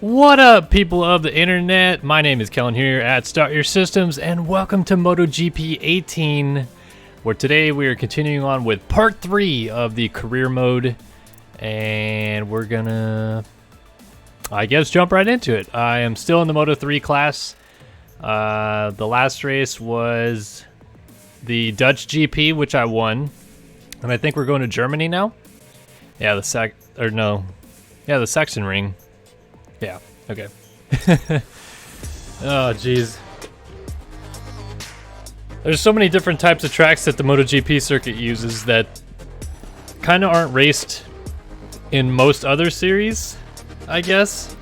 What up, people of the internet? My name is Kellen here at Start Your Systems, and welcome to MotoGP 18, where today we are continuing on with part 3 of the career mode, and we're gonna, I guess, jump right into it. I am still in the Moto3 class. The last race was the Dutch GP, which I won, and I think we're going to Germany now. Yeah, the Sachsenring. Yeah, okay. Oh, jeez. There's so many different types of tracks that the MotoGP circuit uses that kind of aren't raced in most other series, I guess.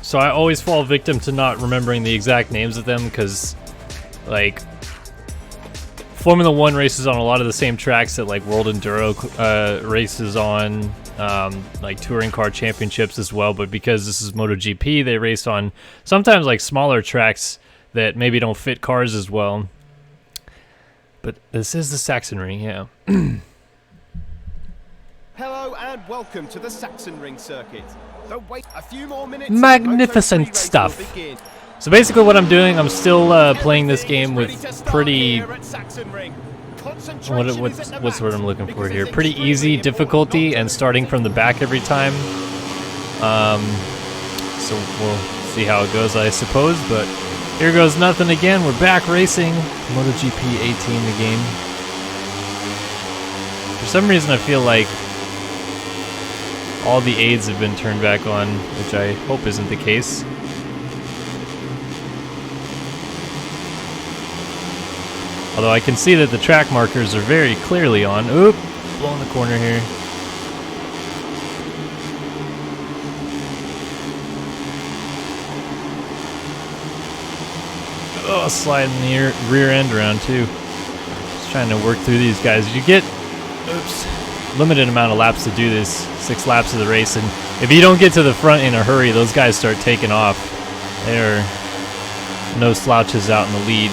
So I always fall victim to not remembering the exact names of them because, like, Formula 1 races on a lot of the same tracks that, like, World Enduro races on. Like touring car championships as well, but because this is MotoGP, they race on sometimes like smaller tracks that maybe don't fit cars as well. But this is the Sachsenring, yeah. Hello and welcome to the Sachsenring circuit. Don't wait a few more minutes. Magnificent stuff. So basically what I'm doing, I'm still playing this game with pretty... What's the word I'm looking for here? Pretty easy difficulty and starting from the back every time. So we'll see how it goes, I suppose. But here goes nothing again. We're back racing. MotoGP 18, the game. For some reason, I feel like all the aids have been turned back on, which I hope isn't the case. Although I can see that the track markers are very clearly on. Oop, blowing the corner here. Oh, sliding the rear end around too. Just trying to work through these guys. You get, limited amount of laps to do this. 6 laps of the race, and if you don't get to the front in a hurry, those guys start taking off. There are no slouches out in the lead.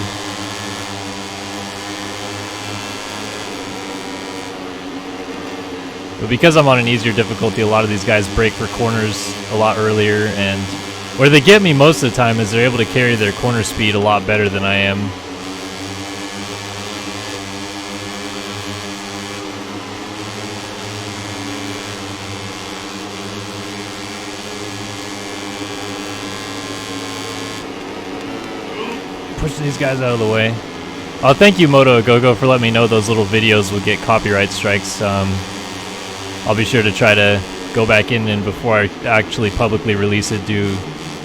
But because I'm on an easier difficulty, a lot of these guys brake for corners a lot earlier, and where they get me most of the time is they're able to carry their corner speed a lot better than I am. Pushing these guys out of the way. Oh, thank you, Moto Agogo, for letting me know those little videos will get copyright strikes. I'll be sure to try to go back in and before I actually publicly release it, do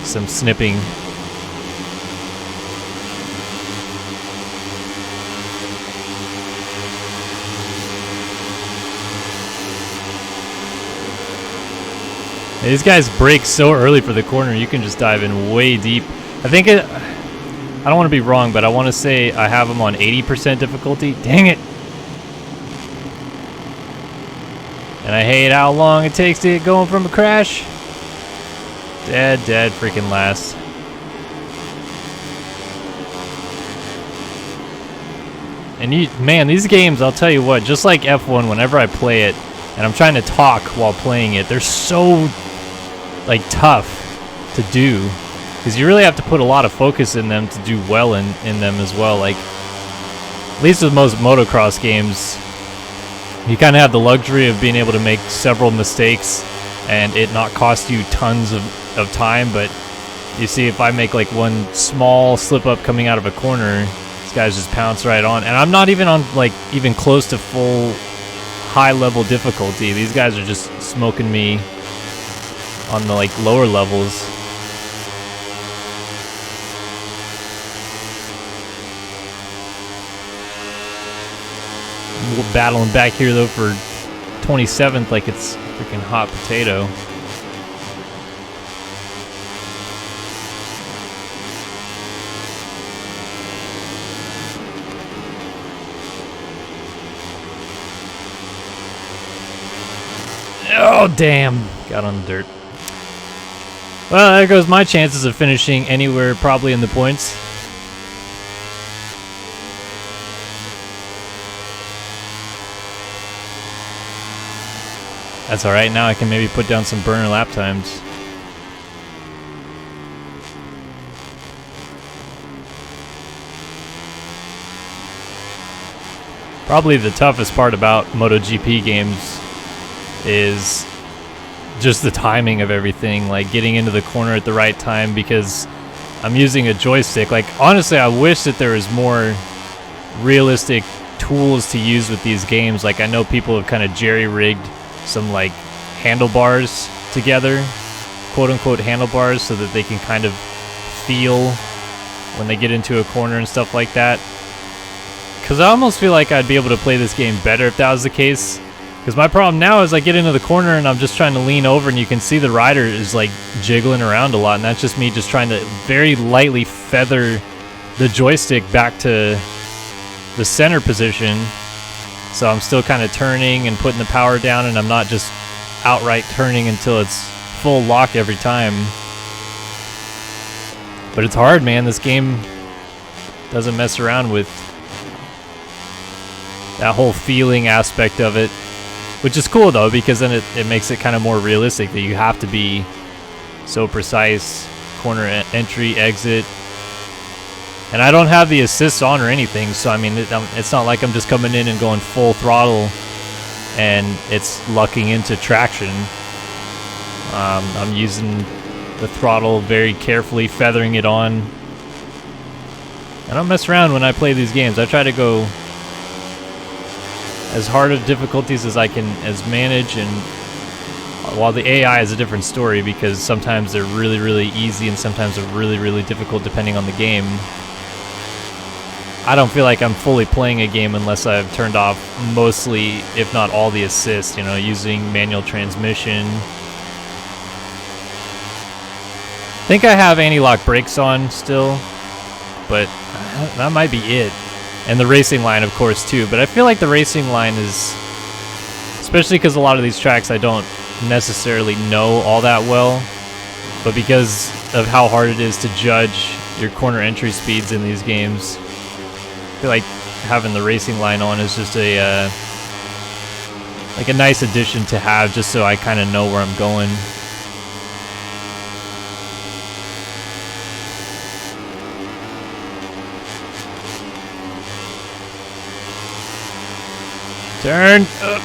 some snipping. These guys brake so early for the corner, you can just dive in way deep. I think I don't want to be wrong, but I want to say I have them on 80% difficulty. Dang it! And I hate how long it takes to get going from a crash. Dead freaking last. And man, these games, I'll tell you what, just like F1, whenever I play it, and I'm trying to talk while playing it, they're so, like, tough to do. Because you really have to put a lot of focus in them to do well in them as well. Like, at least with most motocross games, you kind of have the luxury of being able to make several mistakes and it not cost you tons of time. But you see, if I make like one small slip up coming out of a corner, these guys just pounce right on. And I'm not even on like even close to full high level difficulty. These guys are just smoking me on the like lower levels. We're battling back here though for 27th like it's freaking hot potato. Oh damn, got on the dirt. Well, there goes my chances of finishing anywhere probably in the points. That's alright, now I can maybe put down some burner lap times. Probably the toughest part about MotoGP games is just the timing of everything, like getting into the corner at the right time, because I'm using a joystick. Like, honestly, I wish that there was more realistic tools to use with these games. Like, I know people have kind of jerry-rigged some like handlebars together, quote-unquote handlebars, so that they can kind of feel when they get into a corner and stuff like that. Because I almost feel like I'd be able to play this game better if that was the case. Because my problem now is I get into the corner and I'm just trying to lean over, and you can see the rider is like jiggling around a lot, and that's just me just trying to very lightly feather the joystick back to the center position. So I'm still kind of turning and putting the power down, and I'm not just outright turning until it's full lock every time. But it's hard, man. This game doesn't mess around with that whole feeling aspect of it, which is cool though, because then it makes it kind of more realistic that you have to be so precise, corner entry, exit. And I don't have the assists on or anything, so I mean, it's not like I'm just coming in and going full throttle and it's lucking into traction. I'm using the throttle very carefully, feathering it on. I don't mess around when I play these games. I try to go as hard of difficulties as I can manage, and while the AI is a different story, because sometimes they're really, really easy and sometimes they're really, really difficult depending on the game. I don't feel like I'm fully playing a game unless I've turned off mostly, if not all, the assists, you know, using manual transmission. I think I have anti-lock brakes on still, but that might be it. And the racing line, of course, too. But I feel like the racing line is, especially because a lot of these tracks I don't necessarily know all that well, but because of how hard it is to judge your corner entry speeds in these games, I feel like having the racing line on is just a like a nice addition to have, just so I kind of know where I'm going. Turn up.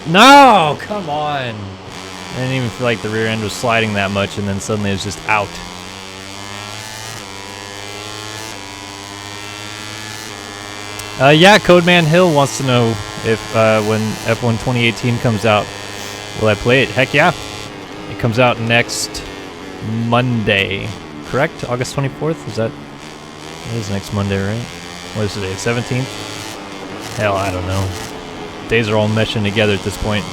No, come on. I didn't even feel like the rear end was sliding that much, and then suddenly it was just out. Yeah, Codeman Hill wants to know if when F1 2018 comes out, will I play it? Heck yeah. It comes out next Monday. Correct? August 24th? Is that? It is next Monday, right? What is today? 17th? Hell, I don't know. Days are all meshing together at this point.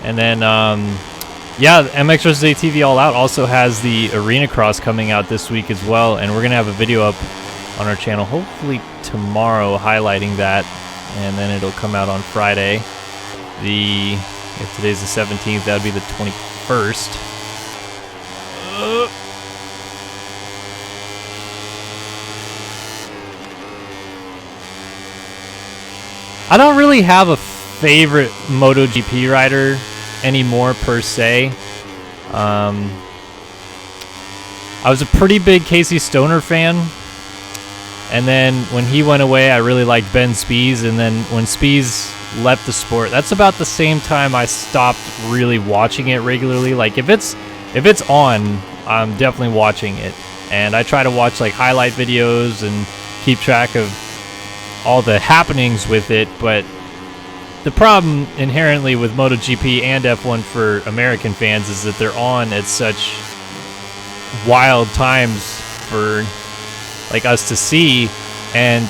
And then, yeah, MX vs. ATV All Out also has the Arena Cross coming out this week as well, and we're gonna have a video up on our channel, hopefully tomorrow, highlighting that, and then it'll come out on Friday. If today's the 17th, that would be the 21st. I don't really have a favorite MotoGP rider anymore, per se. I was a pretty big Casey Stoner fan, and then when he went away, I really liked Ben Spies, and then when Spies left the sport, that's about the same time I stopped really watching it regularly. Like, if it's on, I'm definitely watching it, and I try to watch like highlight videos and keep track of all the happenings with it. But the problem inherently with MotoGP and F1 for American fans is that they're on at such wild times for like us to see. And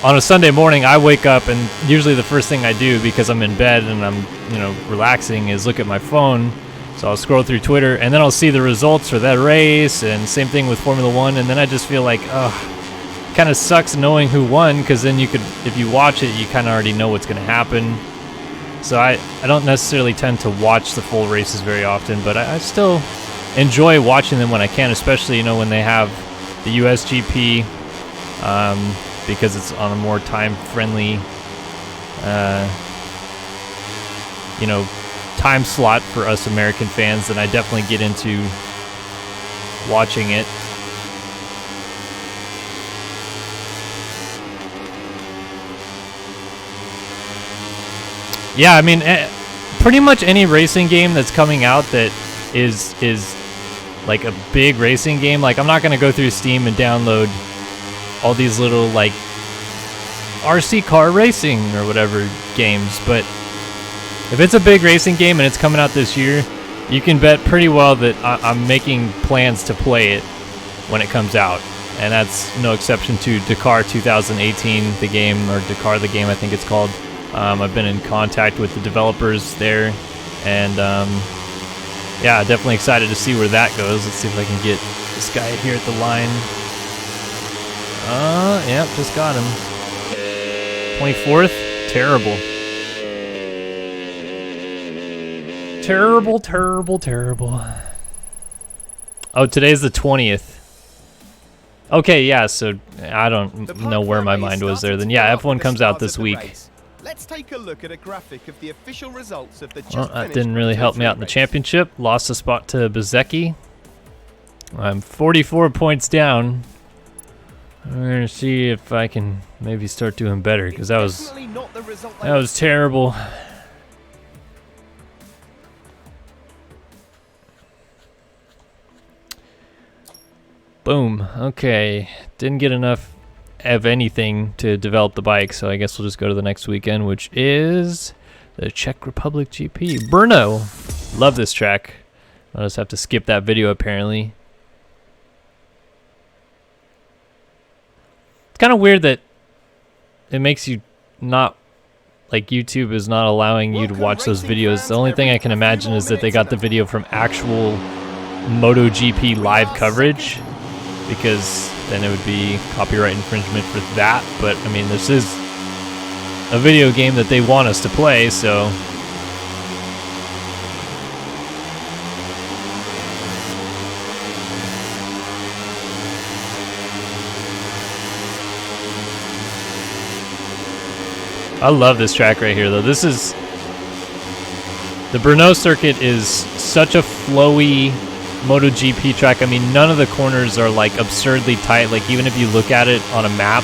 on a Sunday morning, I wake up, and usually the first thing I do, because I'm in bed and I'm, you know, relaxing, is look at my phone. So I'll scroll through Twitter, and then I'll see the results for that race, and same thing with Formula One. And then I just feel like, kind of sucks knowing who won, because then you could, if you watch it, you kind of already know what's going to happen. So I don't necessarily tend to watch the full races very often, but I still enjoy watching them when I can, especially, you know, when they have the USGP, because it's on a more time-friendly, you know, time slot for us American fans, then I definitely get into watching it. Yeah, I mean, pretty much any racing game that's coming out that is like a big racing game. Like, I'm not gonna go through Steam and download all these little like RC car racing or whatever games, but if it's a big racing game and it's coming out this year, you can bet pretty well that I'm making plans to play it when it comes out. And that's no exception to Dakar 2018, the game, or Dakar the game I think it's called. I've been in contact with the developers there, and yeah, definitely excited to see where that goes. Let's see if I can get this guy here at the line. Yep, just got him. 24th? Terrible. Terrible, terrible, terrible. Oh, today's the 20th. Okay, yeah, so I don't know where my mind was there. Then yeah, F1 comes out this week. Let's take a look at a graphic of the official results of the Well, that didn't really help me out in the championship. Lost a spot to Bezecchi. I'm 44 points down. I'm gonna see if I can maybe start doing better, because that was terrible. Boom. Okay, didn't get enough of anything to develop the bike, so I guess we'll just go to the next weekend, which is the Czech Republic GP. Brno. Love this track. I'll just have to skip that video apparently. It's kind of weird that it makes you not, like, YouTube is not allowing you to watch those videos. The only thing I can imagine is that they got the video from actual MotoGP live coverage, because then it would be copyright infringement for that. But I mean, this is a video game that they want us to play, so I love this track right here though. This is the Brno Circuit, is such a flowy MotoGP track. I mean, none of the corners are like absurdly tight. Like, even if you look at it on a map,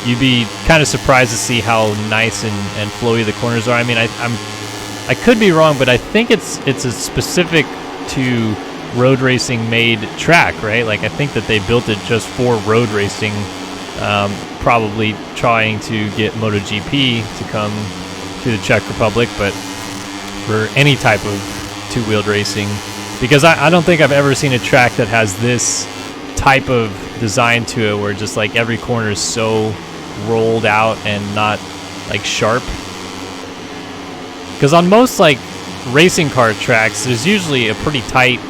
you'd be kind of surprised to see how nice and flowy the corners are. I mean, I could be wrong, but I think it's a specific to road racing made track, right? Like, I think that they built it just for road racing, probably trying to get MotoGP to come to the Czech Republic, but for any type of two-wheeled racing. Because I don't think I've ever seen a track that has this type of design to it, where just like every corner is so rolled out and not like sharp. Because on most like racing car tracks, there's usually a pretty tight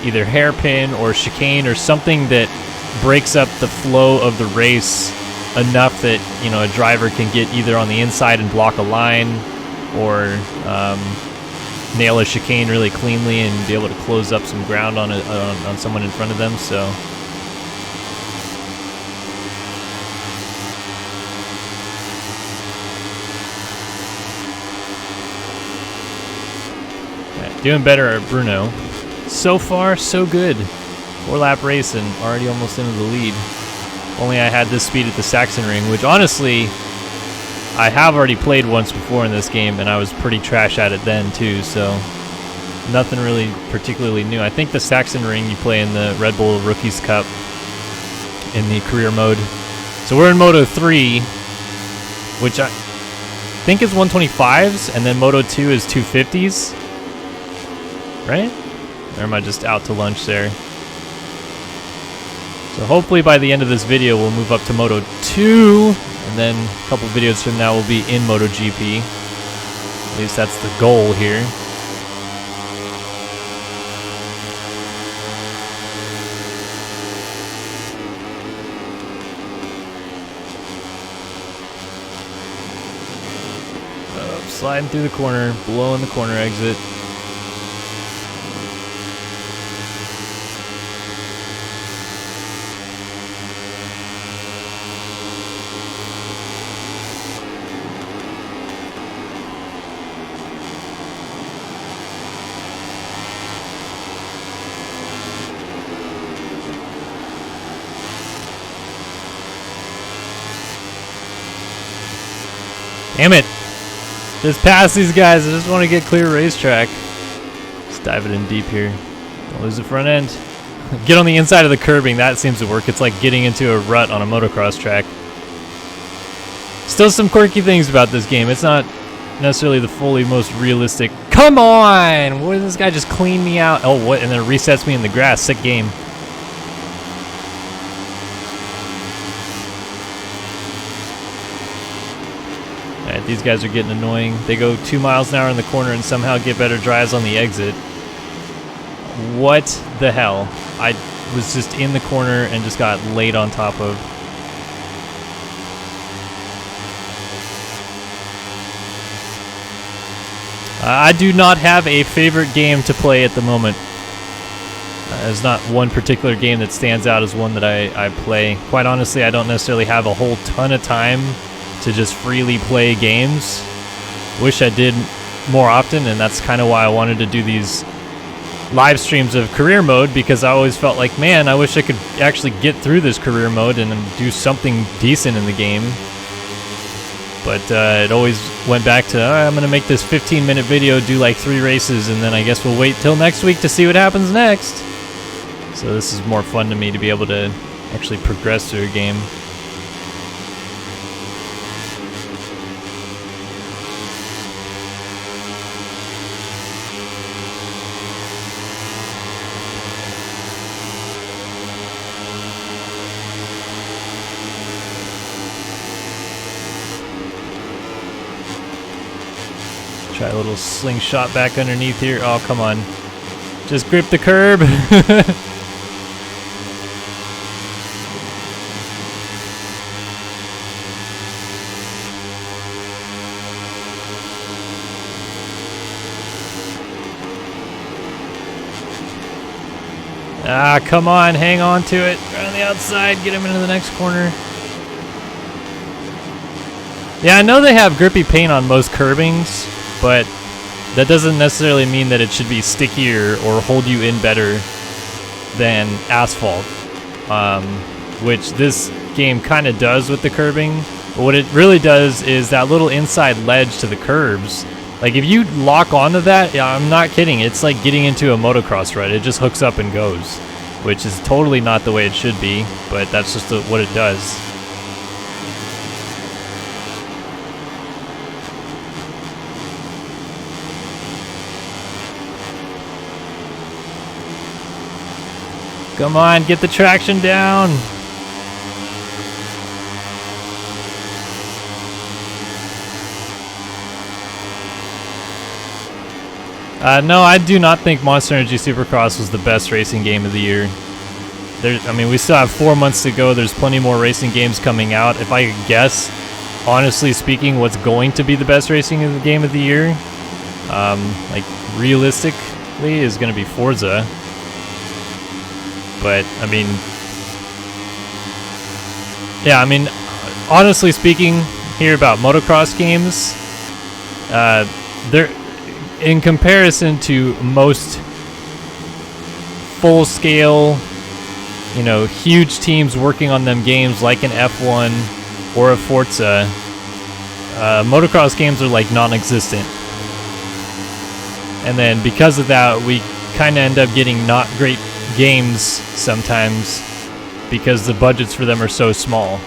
either hairpin or chicane or something that breaks up the flow of the race enough that, you know, a driver can get either on the inside and block a line, or nail a chicane really cleanly and be able to close up some ground on someone in front of them. So yeah, doing better at Brno. So far, so good. 4-lap race and already almost into the lead. Only I had this speed at the Sachsenring, which honestly I have already played once before in this game, and I was pretty trash at it then too, so nothing really particularly new. I think the Sachsenring you play in the Red Bull Rookies Cup in the career mode. So we're in Moto 3, which I think is 125s, and then Moto 2 is 250s, right? Or am I just out to lunch there? So hopefully by the end of this video we'll move up to Moto 2, and then a couple videos from now we'll be in MotoGP. At least that's the goal here. Sliding through the corner, blowing the corner exit. Damn it. Just pass these guys. I just want to get clear racetrack. Just dive it in deep here. Don't lose the front end. Get on the inside of the curbing. That seems to work. It's like getting into a rut on a motocross track. Still some quirky things about this game. It's not necessarily the fully most realistic. Come on! What did this guy just clean me out? Oh, what? And then it resets me in the grass. Sick game. Alright, these guys are getting annoying. They go 2 miles an hour in the corner and somehow get better drives on the exit. What the hell? I was just in the corner and just got laid on top of. I do not have a favorite game to play at the moment. There's not one particular game that stands out as one that I play. Quite honestly, I don't necessarily have a whole ton of time to just freely play games. Wish I did more often, and that's kind of why I wanted to do these live streams of career mode, because I always felt like, man, I wish I could actually get through this career mode and do something decent in the game. But it always went back to, I'm going to make this 15-minute video, do like 3 races, and then I guess we'll wait till next week to see what happens next. So this is more fun to me to be able to actually progress through a game. Try a little slingshot back underneath here. Oh, come on. Just grip the curb. Ah, come on. Hang on to it. Right on the outside. Get him into the next corner. Yeah, I know they have grippy paint on most curbings, but that doesn't necessarily mean that it should be stickier or hold you in better than asphalt, which this game kind of does with the curbing. But what it really does is that little inside ledge to the curbs. Like if you lock onto that, yeah, I'm not kidding, it's like getting into a motocross rut. It just hooks up and goes, which is totally not the way it should be, but that's just what it does. Come on, get the traction down. No, I do not think Monster Energy Supercross was the best racing game of the year. I mean, we still have 4 months to go. There's plenty more racing games coming out. If I could guess, honestly speaking, what's going to be the best racing game of the year, like realistically, is going to be Forza. But, I mean, yeah, I mean, honestly speaking here about motocross games, they're, in comparison to most full-scale, you know, huge teams working on them games like an F1 or a Forza, motocross games are like non-existent. And then because of that, we kind of end up getting not great games sometimes because the budgets for them are so small.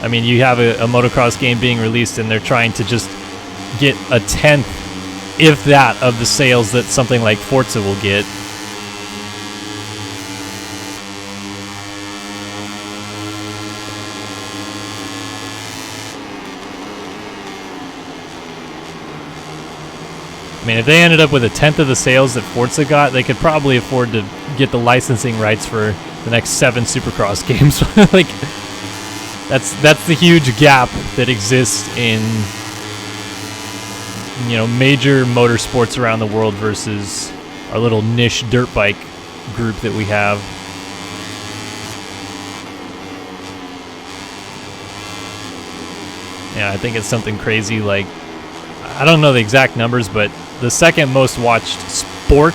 I mean, you have a motocross game being released and they're trying to just get a tenth, if that, of the sales that something like Forza will get. I mean, if they ended up with a tenth of the sales that Forza got, they could probably afford to get the licensing rights for the next 7 Supercross games. Like, that's the huge gap that exists in, you know, major motorsports around the world versus our little niche dirt bike group that we have. Yeah, I think it's something crazy like, I don't know the exact numbers, but the second most watched sport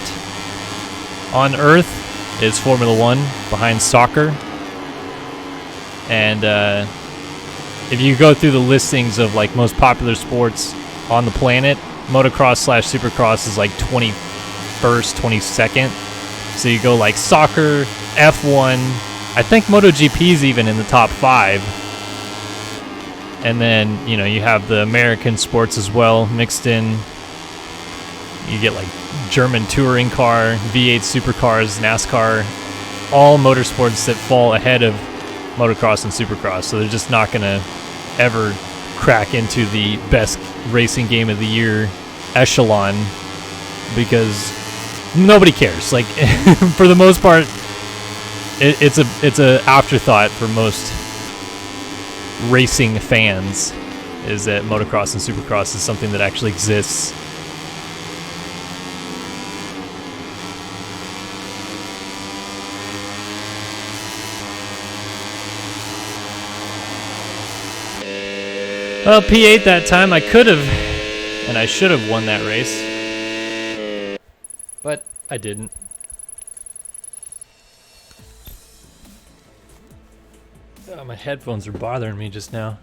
on Earth is Formula 1, behind soccer. And if you go through the listings of like most popular sports on the planet, motocross / supercross is like 21st, 22nd. So you go like soccer, F1, I think MotoGP is even in the top 5. And then, you know, you have the American sports as well mixed in. You get like German touring car, V8 supercars, NASCAR, all motorsports that fall ahead of motocross and supercross. So they're just not going to ever crack into the best racing game of the year echelon because nobody cares. Like for the most part, it's a afterthought for most racing fans is that motocross and supercross is something that actually exists. Well, P8 that time, I could have, and I should have won that race, but I didn't. Oh, my headphones are bothering me just now.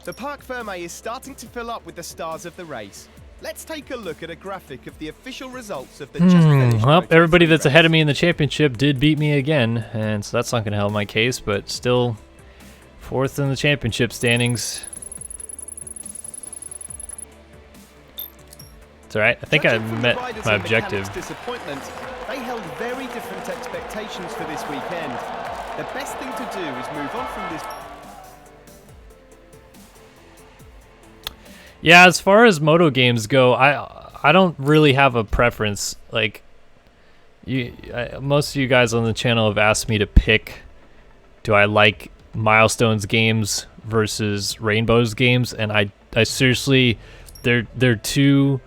The Parc Fermé is starting to fill up with the stars of the race. Let's take a look at a graphic of the official results of the just finished Well, MotoGP everybody that's race. ahead of me in the championship did beat me again, and so that's not going to help my case, but still 4th in the championship standings. It's alright. I think I Judging from met the riders my and objective. mechanics' disappointment, they held very different expectations for this weekend. The best thing to do is move on from this. Yeah, as far as moto games go, I don't really have a preference. Like, most of you guys on the channel have asked me to pick. Do I like Milestones games versus Rainbows games? And I seriously, they're two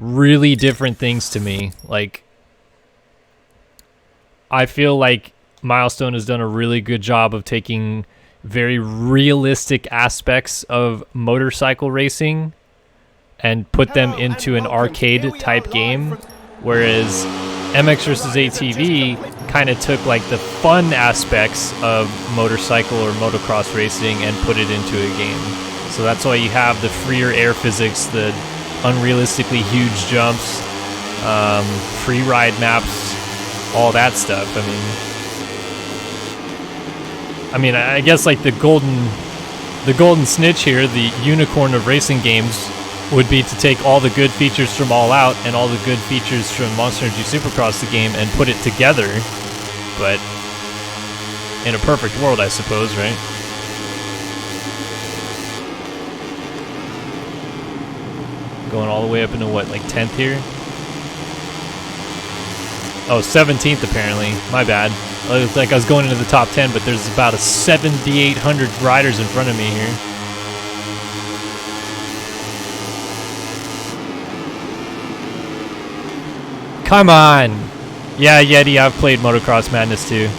really different things to me. Like, I feel like Milestone has done a really good job of taking very realistic aspects of motorcycle racing and put them into an arcade type game, whereas MX vs ATV kind of took like the fun aspects of motorcycle or motocross racing and put it into a game. So that's why you have the freer air physics, the unrealistically huge jumps, free ride maps, all that stuff. I mean, I guess like the golden snitch here, the unicorn of racing games, would be to take all the good features from All Out and all the good features from Monster Energy Supercross the game and put it together. But in a perfect world, I suppose, right? Going all the way up into what, like 10th here? Oh, 17th apparently. My bad. It looked like I was going into the top 10, but there's about a 7,800 riders in front of me here. Come on! Yeah, Yeti, I've played Motocross Madness too.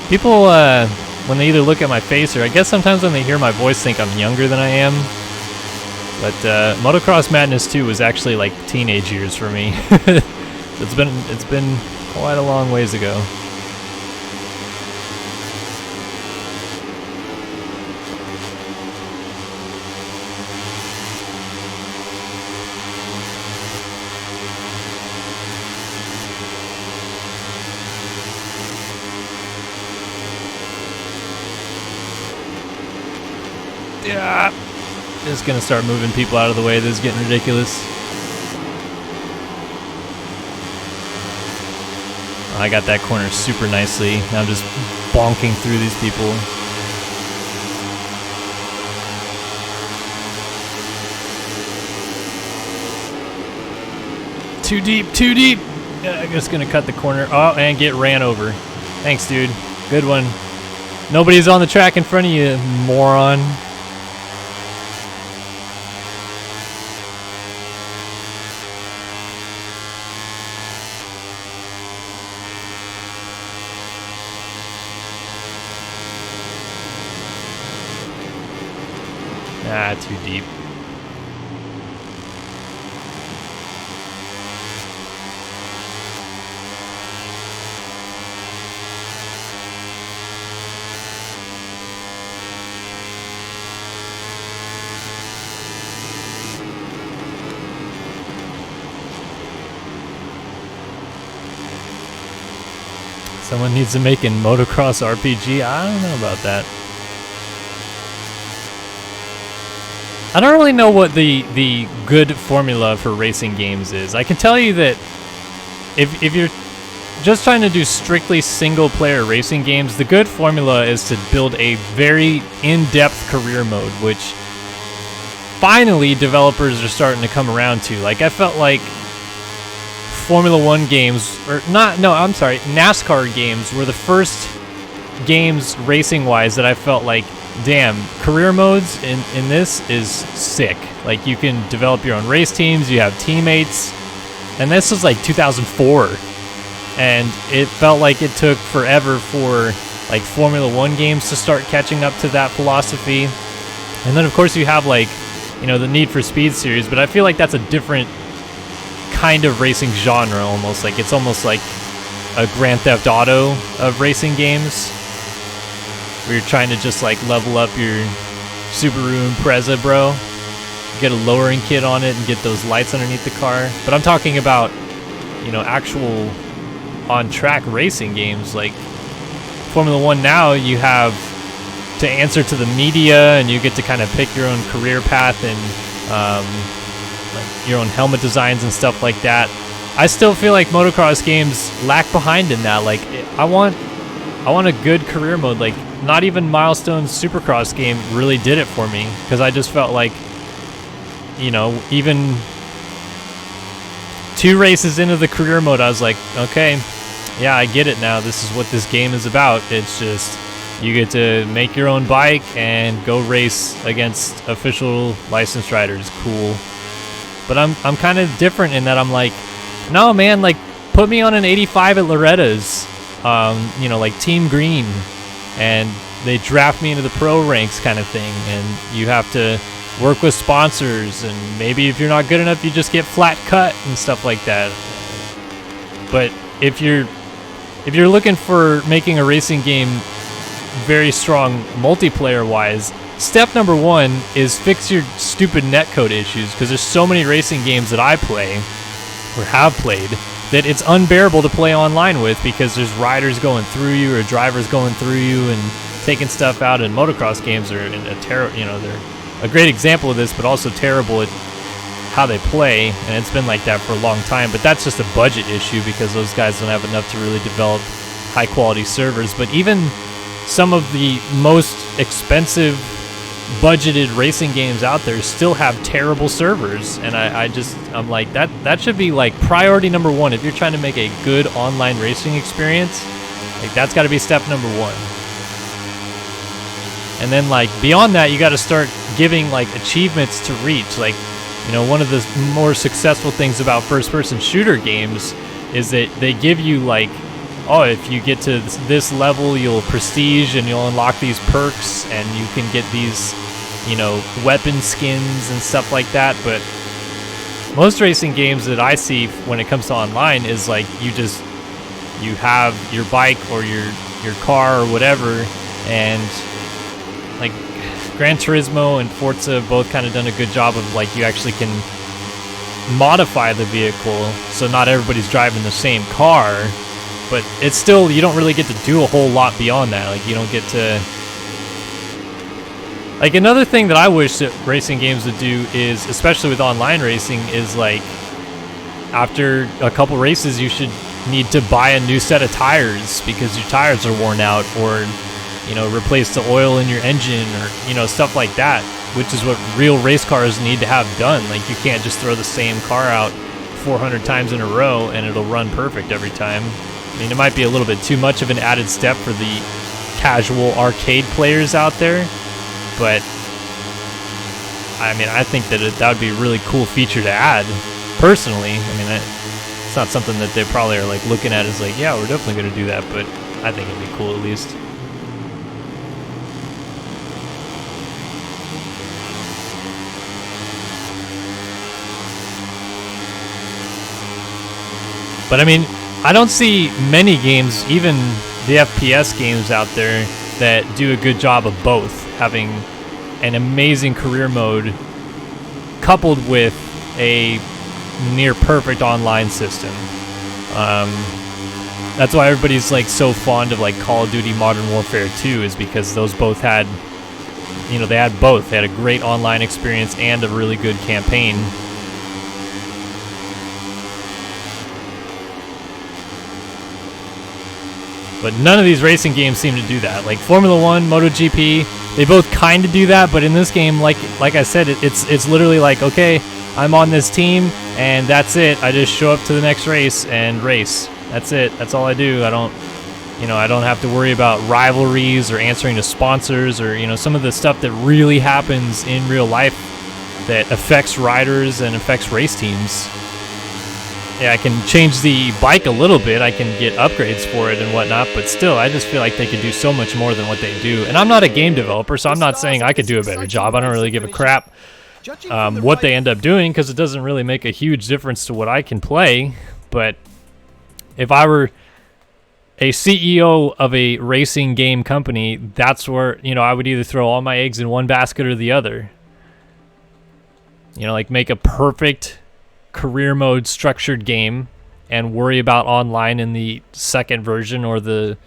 People, when they either look at my face or I guess sometimes when they hear my voice think I'm younger than I am. But Motocross Madness 2 was actually like teenage years for me. It's been quite a long ways ago. Yeah. Just gonna start moving people out of the way. This is getting ridiculous. I got that corner super nicely. Now I'm just bonking through these people. Too deep, too deep. Yeah, I'm just gonna cut the corner. Oh, and get ran over. Thanks, dude. Good one. Nobody's on the track in front of you, moron. Ah, too deep. Someone needs to make a motocross RPG. I don't know about that. I don't really know what the good formula for racing games is. I can tell you that if you're just trying to do strictly single-player racing games, the good formula is to build a very in-depth career mode, which finally developers are starting to come around to. Like, I felt like Formula One games, NASCAR games were the first games racing-wise that I felt like, damn, career modes in this is sick. Like, you can develop your own race teams, you have teammates, and this was like 2004. And it felt like it took forever for like Formula One games to start catching up to that philosophy. And then of course you have like, you know, the Need for Speed series, but I feel like that's a different kind of racing genre almost. Like it's almost like a Grand Theft Auto of racing games, where you're trying to just like level up your Subaru Impreza, bro. Get a lowering kit on it and get those lights underneath the car. But I'm talking about, you know, actual on-track racing games. Like Formula One now, you have to answer to the media, and you get to kind of pick your own career path and like your own helmet designs and stuff like that. I still feel like motocross games lag behind in that. Like I want a good career mode. Like not even Milestone's Supercross game really did it for me, because I just felt like, you know, even 2 races into the career mode, I was like, okay, yeah, I get it now. This is what this game is about. It's just you get to make your own bike and go race against official licensed riders. Cool. But I'm kind of different in that I'm like, no, man, like put me on an 85 at Loretta's, you know, like Team Green, and they draft me into the pro ranks kind of thing, and you have to work with sponsors, and maybe if you're not good enough, you just get flat cut and stuff like that. But if you're looking for making a racing game very strong multiplayer wise, step number 1 is fix your stupid netcode issues, because there's so many racing games that I play or have played that it's unbearable to play online with, because there's riders going through you or drivers going through you and taking stuff out. And motocross games are they're a great example of this, but also terrible at how they play, and it's been like that for a long time. But that's just a budget issue, because those guys don't have enough to really develop high quality servers. But even some of the most expensive budgeted racing games out there still have terrible servers, and I'm like, that should be like priority number 1 if you're trying to make a good online racing experience. Like that's got to be step number 1. And then like beyond that, you got to start giving like achievements to reach. Like, you know, one of the more successful things about first-person shooter games is that they give you like, oh, if you get to this level, you'll prestige and you'll unlock these perks, and you can get these, you know, weapon skins and stuff like that. But most racing games that I see when it comes to online is like you have your bike or your car or whatever, and like Gran Turismo and Forza have both kind of done a good job of like you actually can modify the vehicle so not everybody's driving the same car, but it's still, you don't really get to do a whole lot beyond that. Like you don't get to, like another thing that I wish that racing games would do is, especially with online racing, is like after a couple races you should need to buy a new set of tires because your tires are worn out, or you know, replace the oil in your engine, or, you know, stuff like that, which is what real race cars need to have done. Like, you can't just throw the same car out 400 times in a row and it'll run perfect every time. I mean, it might be a little bit too much of an added step for the casual arcade players out there, but I mean, I think that that would be a really cool feature to add, personally. I mean, it's not something that they probably are, like, looking at as, like, yeah, we're definitely going to do that, but I think it'd be cool at least. But I mean, I don't see many games, even the FPS games out there, that do a good job of both, having an amazing career mode coupled with a near perfect online system. That's why everybody's like so fond of like Call of Duty Modern Warfare 2, is because those both had, you know, they had both. They had a great online experience and a really good campaign. But none of these racing games seem to do that. Like Formula 1, MotoGP, they both kind of do that, but in this game, like I said, it's literally like, okay, I'm on this team, and that's it. I just show up to the next race and race. That's it. That's all I do. I don't have to worry about rivalries or answering to sponsors or, you know, some of the stuff that really happens in real life that affects riders and affects race teams. Yeah, I can change the bike a little bit. I can get upgrades for it and whatnot, but still, I just feel like they could do so much more than what they do. And I'm not a game developer, so I'm not saying I could do a better job. I don't really give a crap what they end up doing, because it doesn't really make a huge difference to what I can play. But if I were a CEO of a racing game company, that's where, you know, I would either throw all my eggs in one basket or the other. You know, like make a perfect career mode structured game and worry about online in the second version, or the,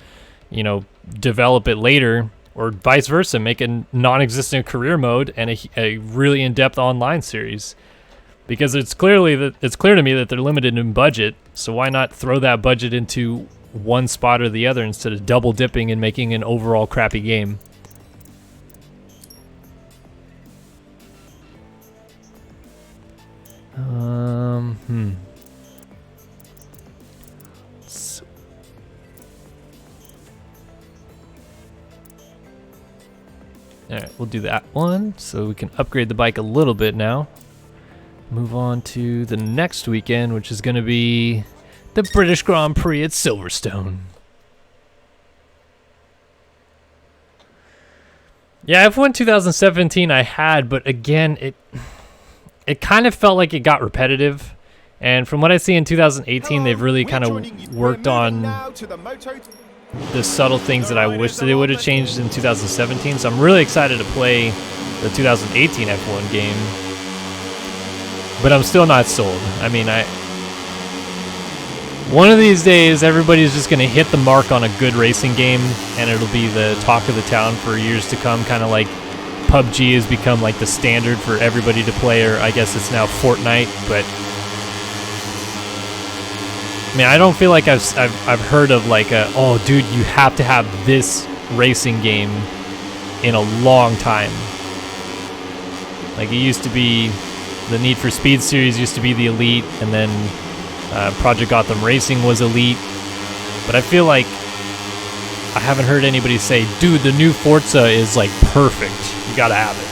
you know, develop it later, or vice versa, make a non-existent career mode and a really in-depth online series. Because it's clear to me that they're limited in budget, so why not throw that budget into one spot or the other instead of double dipping and making an overall crappy game? Alright, we'll do that one so we can upgrade the bike a little bit now. Move on to the next weekend, which is going to be the British Grand Prix at Silverstone. Yeah, F1 2017 I had, but again, it kind of felt like it got repetitive. And from what I see in 2018, they've really kind of worked on the subtle things that I wish that they would have changed in 2017. So I'm really excited to play the 2018 F1 game. But I'm still not sold. I mean, one of these days, everybody's just going to hit the mark on a good racing game, and it'll be the talk of the town for years to come, kind of like PUBG has become like the standard for everybody to play, or I guess it's now Fortnite. But I mean, I don't feel like I've heard of like oh dude, you have to have this racing game in a long time. Like it used to be, the Need for Speed series used to be the elite, and then Project Gotham Racing was elite. But I feel like I haven't heard anybody say, dude, the new Forza is like perfect. You gotta have it.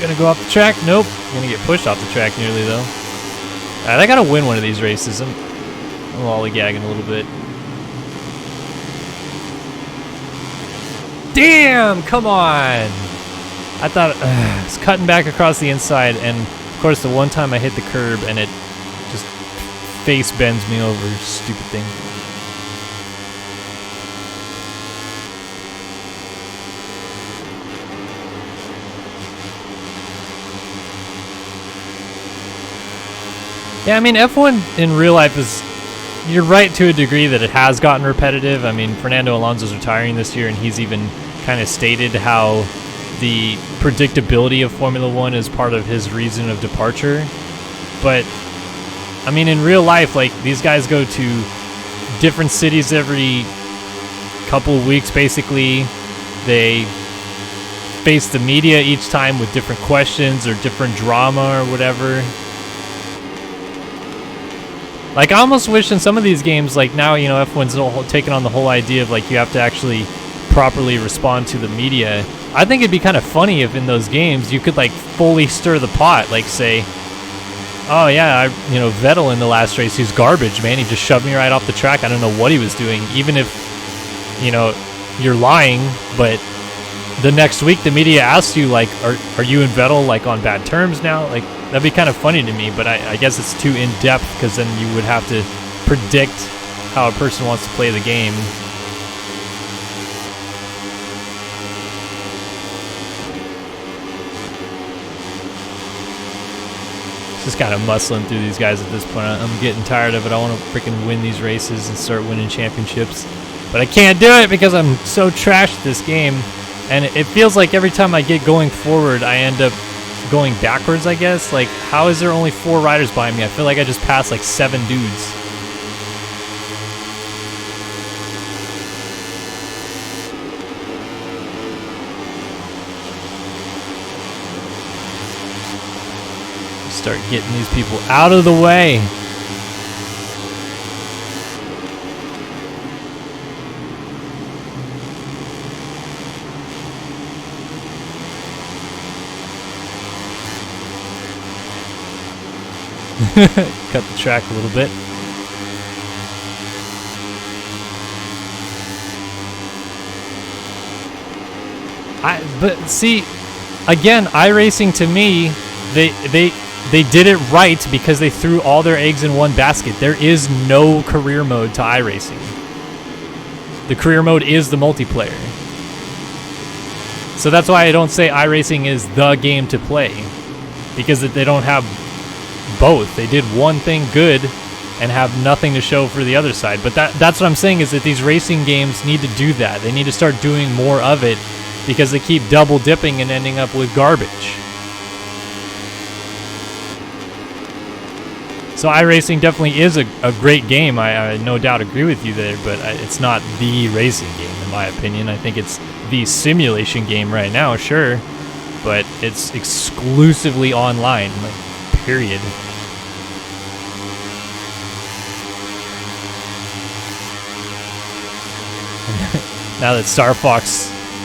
Gonna go off the track? Nope. Gonna get pushed off the track nearly though. Alright, I gotta win one of these races. I'm lollygagging a little bit. Damn! Come on! I thought it's cutting back across the inside, and of course the one time I hit the curb and it just face bends me over. Stupid thing. Yeah, I mean, F1 in real life is, you're right to a degree that it has gotten repetitive. I mean, Fernando Alonso's retiring this year, and he's even kind of stated how the predictability of Formula 1 is part of his reason of departure. But, I mean, in real life, like, these guys go to different cities every couple of weeks, basically. They face the media each time with different questions or different drama or whatever. Like, I almost wish in some of these games, like now, you know, F1's taking on the whole idea of, like, you have to actually properly respond to the media. I think it'd be kind of funny if in those games you could, like, fully stir the pot. Like, say, oh, yeah, you know, Vettel in the last race, he's garbage, man. He just shoved me right off the track. I don't know what he was doing. Even if, you know, you're lying, but the next week the media asks you, like, are you and Vettel, like, on bad terms now? Like, that'd be kind of funny to me, but I guess it's too in-depth, because then you would have to predict how a person wants to play the game. Just kind of muscling through these guys at this point. I'm getting tired of it. I want to freaking win these races and start winning championships. But I can't do it because I'm so trash at this game. And it feels like every time I get going forward, I end up going backwards, I guess. Like, how is there only 4 riders behind me? I feel like I just passed like 7 dudes. Start getting these people out of the way. Cut the track a little bit. But see, again, iRacing to me, they did it right because they threw all their eggs in one basket. There is no career mode to iRacing. The career mode is the multiplayer. So that's why I don't say iRacing is the game to play, because they don't have both. They did one thing good and have nothing to show for the other side. But that's what I'm saying, is that these racing games need to do that. They need to start doing more of it because they keep double dipping and ending up with garbage. So iRacing definitely is a great game. I no doubt agree with you there, but it's not the racing game in my opinion. I think it's the simulation game right now, sure, but it's exclusively online, like, period. Now that Star Fox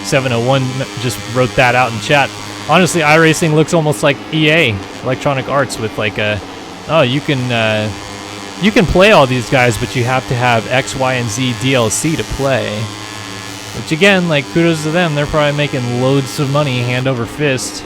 701 just wrote that out in chat, honestly, iRacing looks almost like EA, Electronic Arts, with like a, oh, you can play all these guys, but you have to have X, Y, and Z DLC to play. Which again, like, kudos to them. They're probably making loads of money hand over fist.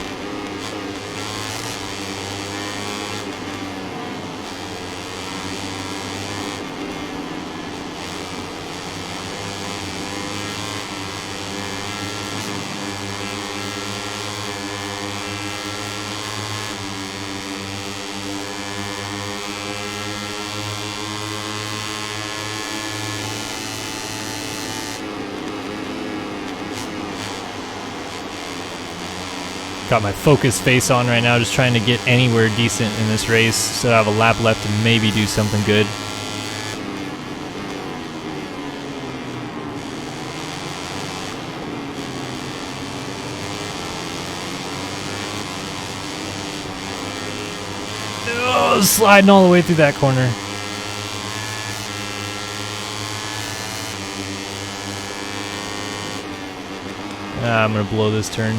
Got my focus face on right now, just trying to get anywhere decent in this race so I have a lap left to maybe do something good. Oh, sliding all the way through that corner. I'm gonna blow this turn.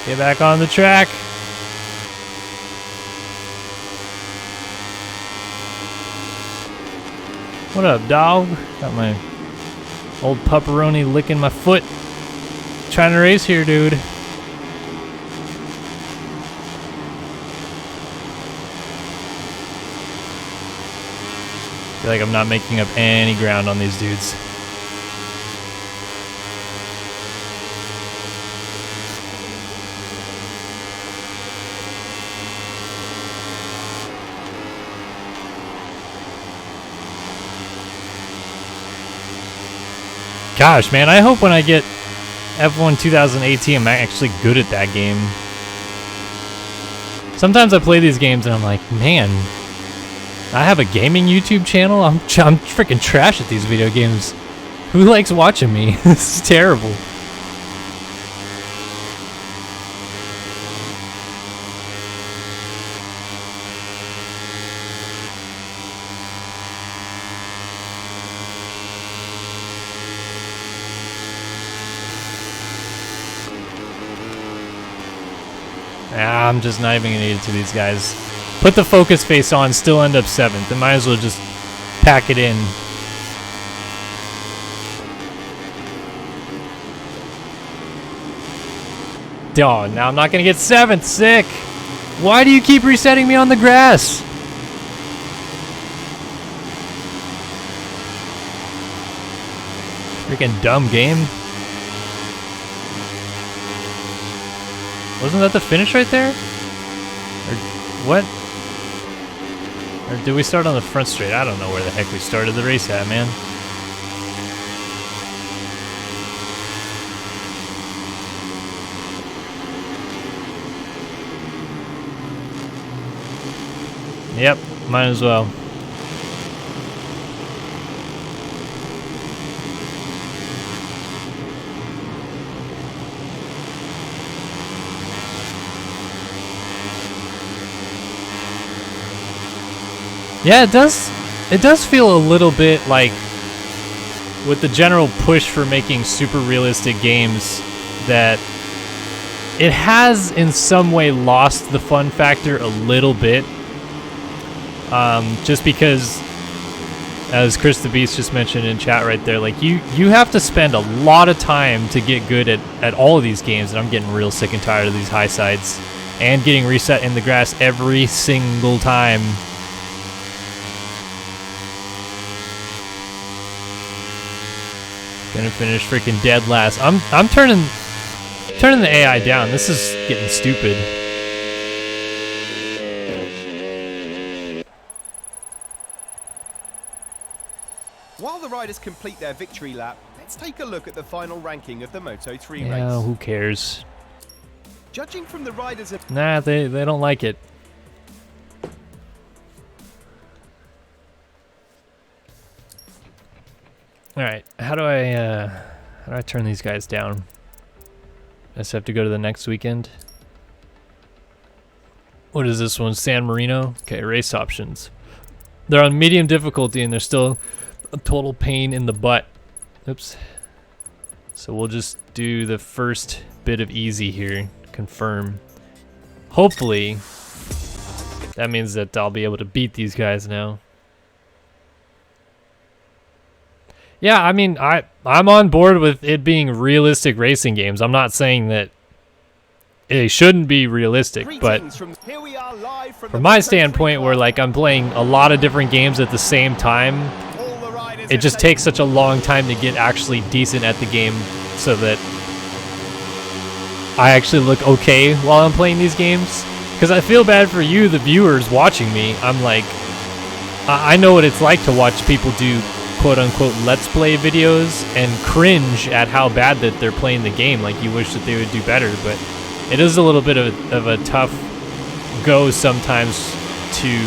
Get back on the track. What up, dog? Got my old pepperoni licking my foot. Trying to race here, dude. Feel like I'm not making up any ground on these dudes. Gosh, man, I hope when I get F1 2018, I'm actually good at that game. Sometimes I play these games and I'm like, man, I have a gaming YouTube channel? I'm freaking trash at these video games. Who likes watching me? This is terrible. I'm just not even gonna need it to these guys. Put the focus face on, still end up 7th. I might as well just pack it in. Oh, now I'm not gonna get 7th. Sick. Why do you keep resetting me on the grass? Freaking dumb game. Wasn't that the finish right there? Or what? Or did we start on the front straight? I don't know where the heck we started the race at, man. Yep, might as well. Yeah, it does feel a little bit like, with the general push for making super realistic games, that it has in some way lost the fun factor a little bit. Just because, as Chris the Beast just mentioned in chat right there, like you have to spend a lot of time to get good at all of these games, and I'm getting real sick and tired of these high sides and getting reset in the grass every single time. Gonna finish freaking dead last. I'm turning the AI down. This is getting stupid. While the riders complete their victory lap, let's take a look at the final ranking of the Moto3 race. Yeah, who cares? Judging from the riders... Nah, they don't like it. Alright, how do I turn these guys down? I just have to go to the next weekend. What is this one? San Marino? Okay, race options. They're on medium difficulty and they're still a total pain in the butt. Oops. So we'll just do the first bit of easy here. Confirm. Hopefully, that means that I'll be able to beat these guys now. Yeah, I mean, I'm on board with it being realistic racing games. I'm not saying that they shouldn't be realistic, but from my standpoint, where like I'm playing a lot of different games at the same time, it just takes such a long time to get actually decent at the game so that I actually look okay while I'm playing these games. Because I feel bad for you, the viewers watching me. I'm like, I know what it's like to watch people do quote-unquote let's play videos and cringe at how bad that they're playing the game. Like, you wish that they would do better, but it is a little bit of a tough go sometimes to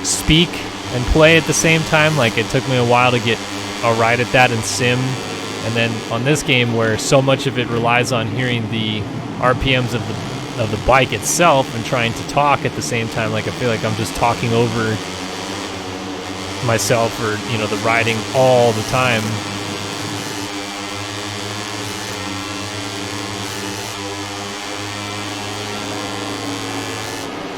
speak and play at the same time. Like, it took me a while to get alright at that in Sim, and then on this game where so much of it relies on hearing the RPMs of the bike itself and trying to talk at the same time, like I feel like I'm just talking over myself or, you know, the riding all the time.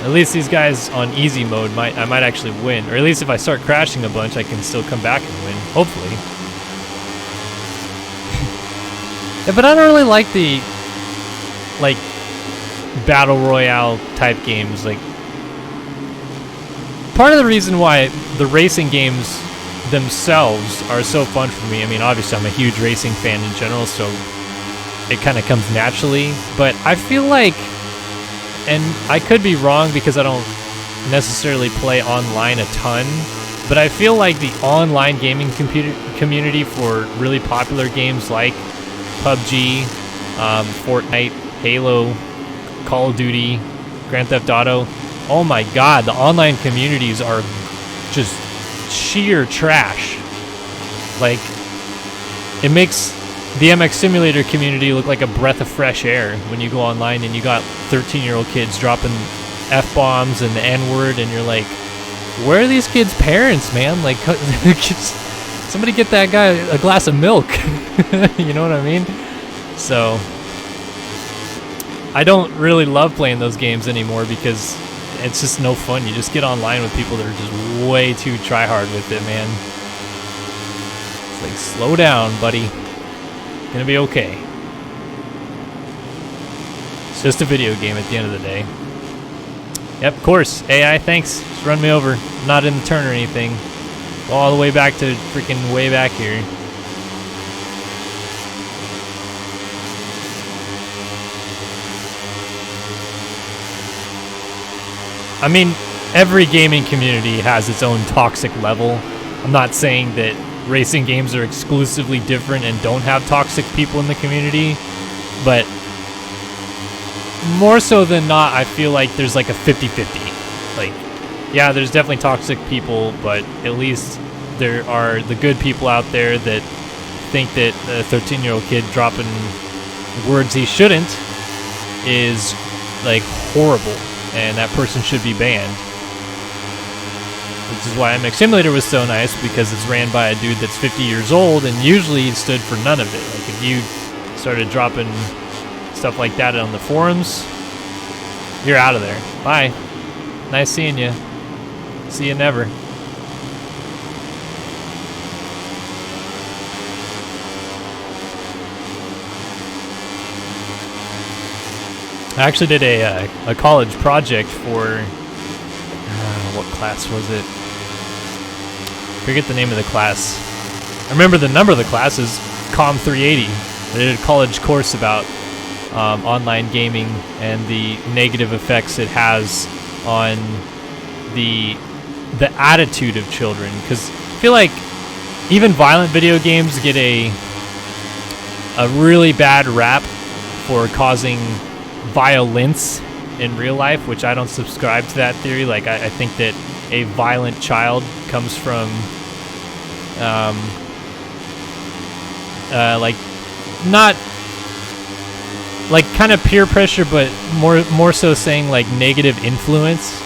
At least these guys on easy mode I might actually win, or at least if I start crashing a bunch I can still come back and win, hopefully. Yeah, but I don't really like the like battle royale type games. Like, part of the reason why the racing games themselves are so fun for me, I mean, obviously I'm a huge racing fan in general, so it kind of comes naturally, but I feel like, and I could be wrong because I don't necessarily play online a ton, but I feel like the online gaming community for really popular games like PUBG, Fortnite, Halo, Call of Duty, Grand Theft Auto, oh my god, the online communities are just sheer trash. Like, it makes the MX Simulator community look like a breath of fresh air when you go online and you got 13-year-old kids dropping F-bombs and the N-word, and you're like, where are these kids' parents, man? Like, somebody get that guy a glass of milk. You know what I mean? So I don't really love playing those games anymore because it's just no fun. You just get online with people that are just way too try hard with it, man. It's like, slow down, buddy. It's gonna be okay. It's just a video game at the end of the day. Yep, of course. AI, thanks. Just run me over. I'm not in the turn or anything. Go all the way back to freaking way back here. I mean, every gaming community has its own toxic level. I'm not saying that racing games are exclusively different and don't have toxic people in the community, but more so than not, I feel like there's like a 50-50. Like, yeah, there's definitely toxic people, but at least there are the good people out there that think that a 13-year-old kid dropping words he shouldn't is like horrible, and that person should be banned. Which is why MX Simulator was so nice, because it's ran by a dude that's 50 years old, and usually he stood for none of it. Like, if you started dropping stuff like that on the forums, you're out of there. Bye. Nice seeing you. See you never. I actually did a college project for what class was it? Forget the name of the class. I remember the number of the class is Com 380. I did a college course about online gaming and the negative effects it has on the attitude of children. Because I feel like even violent video games get a really bad rap for causing violence in real life, which I don't subscribe to that theory. Like, I think that a violent child comes from like, not like kind of peer pressure, but more so saying like negative influence.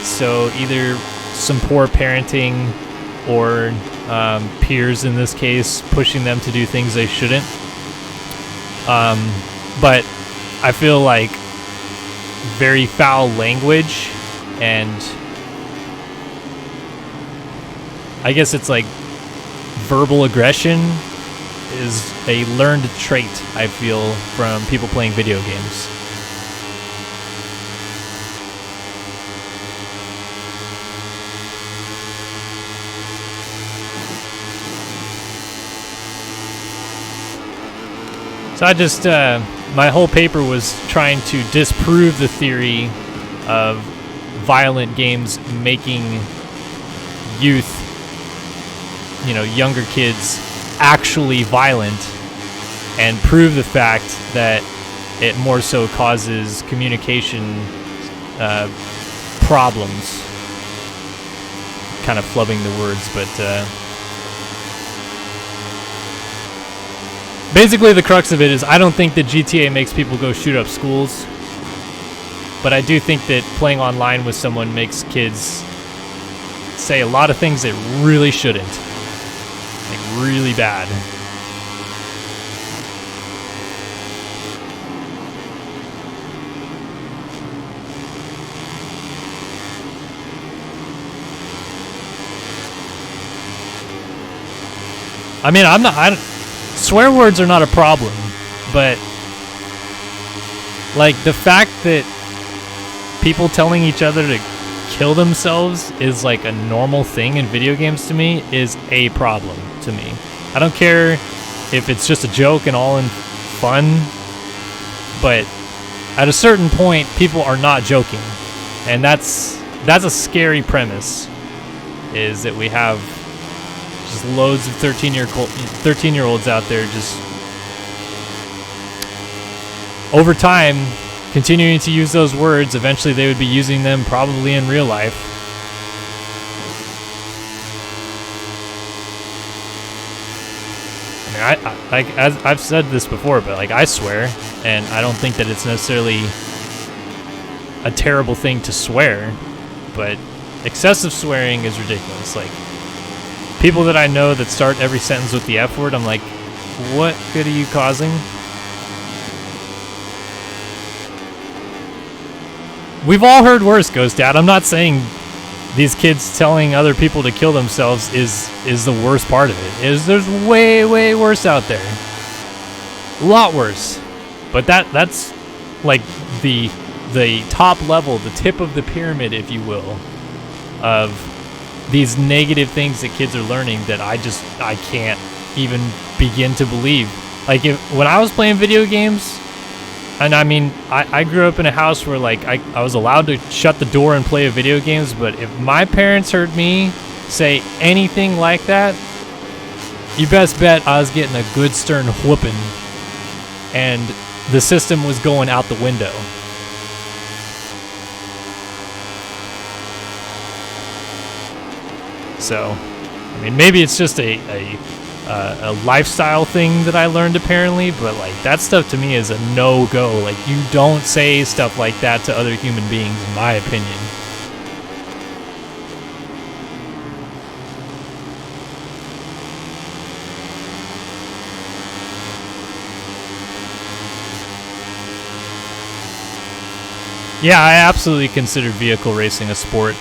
So either some poor parenting or peers in this case pushing them to do things they shouldn't. But I feel like very foul language, and I guess it's like verbal aggression is a learned trait, I feel, from people playing video games. So I just, my whole paper was trying to disprove the theory of violent games making youth, you know, younger kids actually violent, and prove the fact that it more so causes communication problems. Kind of flubbing the words, but basically the crux of it is I don't think that GTA makes people go shoot up schools, but I do think that playing online with someone makes kids say a lot of things that really shouldn't. Like, really bad. I mean, swear words are not a problem, but like the fact that people telling each other to kill themselves is like a normal thing in video games to me is a problem to me. I don't care if it's just a joke and all in fun, but at a certain point people are not joking, and that's a scary premise, is that we have just loads of 13-year-olds out there just over time continuing to use those words. Eventually they would be using them probably in real life. I mean, like, as I've said this before, but like, I swear, and I don't think that it's necessarily a terrible thing to swear, but excessive swearing is ridiculous. Like, people that I know that start every sentence with the F word, I'm like, what good are you causing? we've all heard worse, Ghost Dad. I'm not saying these kids telling other people to kill themselves is the worst part of it. There's way worse out there. A lot worse. But that's like the top level, the tip of the pyramid, if you will, of these negative things that kids are learning that I can't even begin to believe. Like when I was playing video games, and I mean, I grew up in a house where like I was allowed to shut the door and play video games, but if my parents heard me say anything like that, you best bet I was getting a good stern whooping, and the system was going out the window. So, I mean, maybe it's just a lifestyle thing that I learned apparently, but like that stuff to me is a no-go. Like you don't say stuff like that to other human beings, in my opinion. Yeah, I absolutely consider vehicle racing a sport.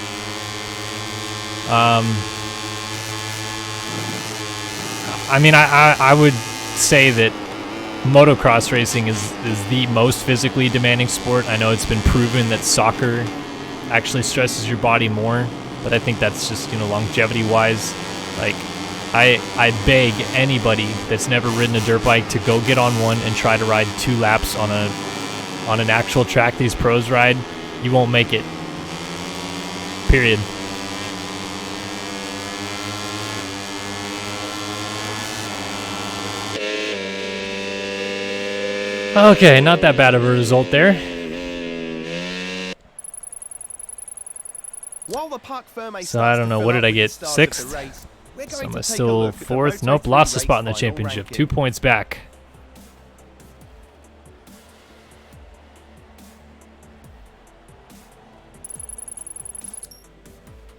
I mean, I would say that motocross racing is the most physically demanding sport. I know it's been proven that soccer actually stresses your body more, but I think that's just, you know, longevity-wise. Like, I beg anybody that's never ridden a dirt bike to go get on one and try to ride 2 laps on an actual track these pros ride. You won't make it. Period. Okay, not that bad of a result there. So I don't know, what did I get? 6th? So am I still 4th? Nope, lost a spot in the championship. 2 points back.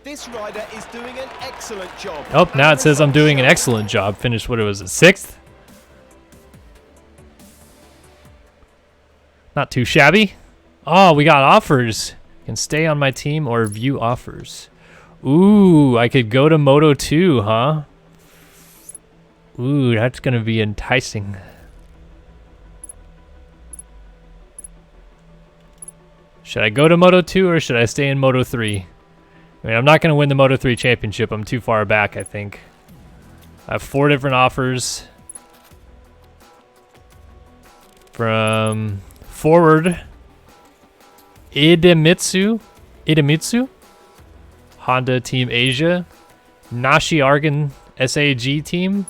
This rider is doing an excellent job. Oh, now it says I'm doing an excellent job. Finished, what was it, 6th? Not too shabby. Oh, we got offers. Can stay on my team or view offers. Ooh, I could go to Moto 2, huh? Ooh, that's going to be enticing. Should I go to Moto 2 or should I stay in Moto 3? I mean, I'm not going to win the Moto 3 championship. I'm too far back, I think. I have 4 different offers. From Forward, Idemitsu, Honda Team Asia, Nashi Argon SAG Team,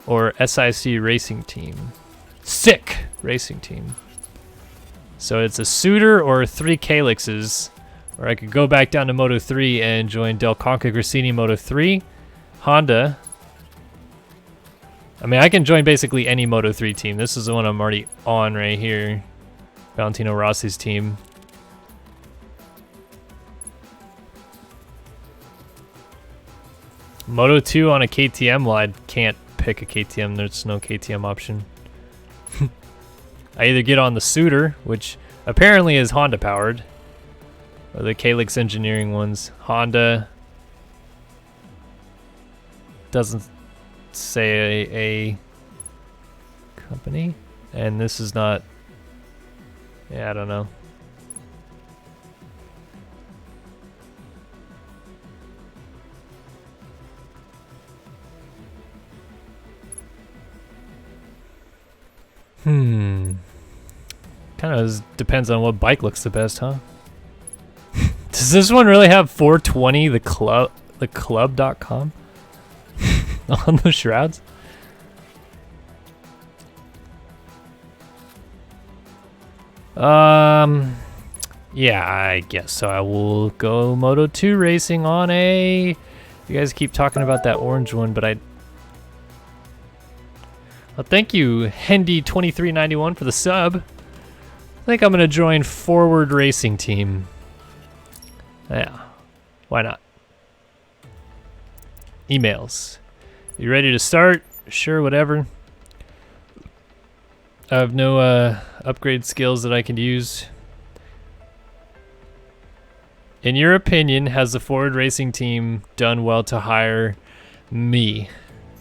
or SIC Racing Team. Sick Racing Team. So it's a Suitor or 3 Calixes, or I could go back down to Moto 3 and join Del Conca Grassini Moto 3, Honda. I mean, I can join basically any Moto 3 team. This is the one I'm already on right here. Valentino Rossi's team. Moto 2 on a KTM? Well, I can't pick a KTM. There's no KTM option. I either get on the Suitor, which apparently is Honda powered, or the Calyx Engineering ones. Honda doesn't say a company, and this is not. Yeah, I don't know. Kind of depends on what bike looks the best, huh? Does this one really have 420 the club.com on the shrouds? Yeah, I guess so. I will go Moto 2 racing on a. You guys keep talking about that orange one, but well, thank you, Hendy2391 for the sub. I think I'm gonna join Forward Racing Team. Yeah, why not? Emails. You ready to start? Sure, whatever. I have no upgrade skills that I can use. In your opinion, has the Ford Racing team done well to hire me?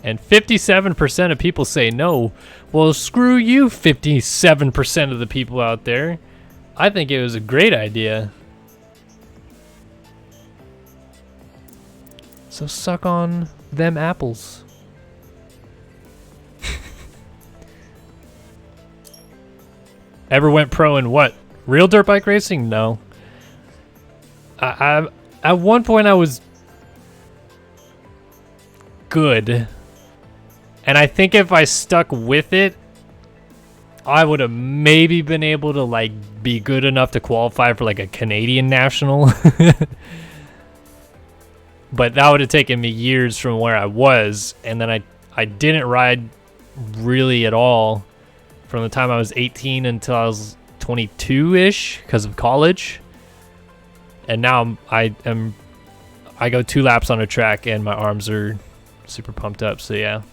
And 57% of people say no. Well, screw you, 57% of the people out there. I think it was a great idea. So suck on them apples. Ever went pro in what? Real dirt bike racing? No. I at one point I was good. And I think if I stuck with it, I would have maybe been able to like be good enough to qualify for like a Canadian national. But that would have taken me years from where I was, and then I didn't ride really at all from the time I was 18 until I was 22-ish because of college. And now I go 2 laps on a track and my arms are super pumped up, so yeah.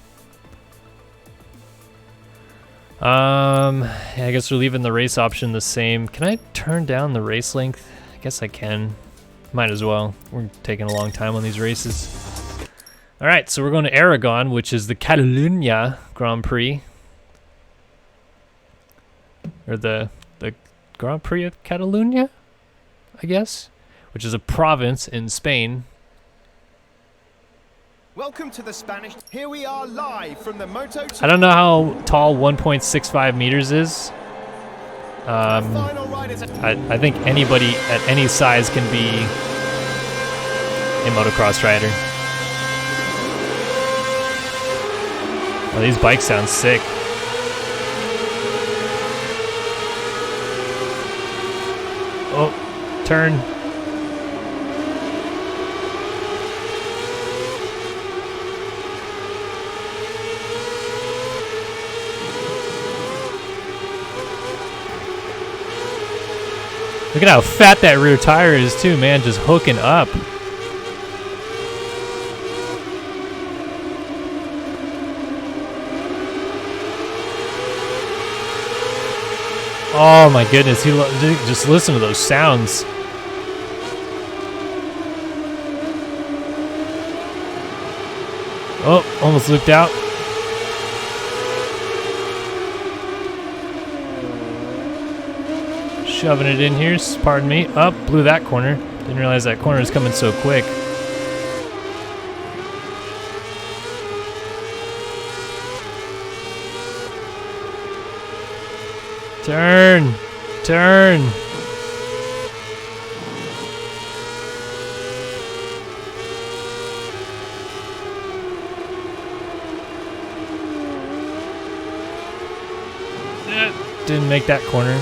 I guess we're leaving the race option the same. Can I turn down the race length? I guess I can. Might as well. We're taking a long time on these races. All right, so we're going to Aragon, which is the Catalunya Grand Prix. Or the Grand Prix of Catalunya, I guess, which is a province in Spain. Welcome to the Spanish. Here we are live from the MotoGP. I don't know how tall 1.65 meters is. I think anybody at any size can be a motocross rider. Oh, these bikes sound sick. Oh, turn. Look at how fat that rear tire is too, man, just hooking up. Oh my goodness, just listen to those sounds. Oh, almost looked out. Shoving it in here, pardon me. Up, blew that corner. Didn't realize that corner was coming so quick. Turn, turn. Didn't make that corner.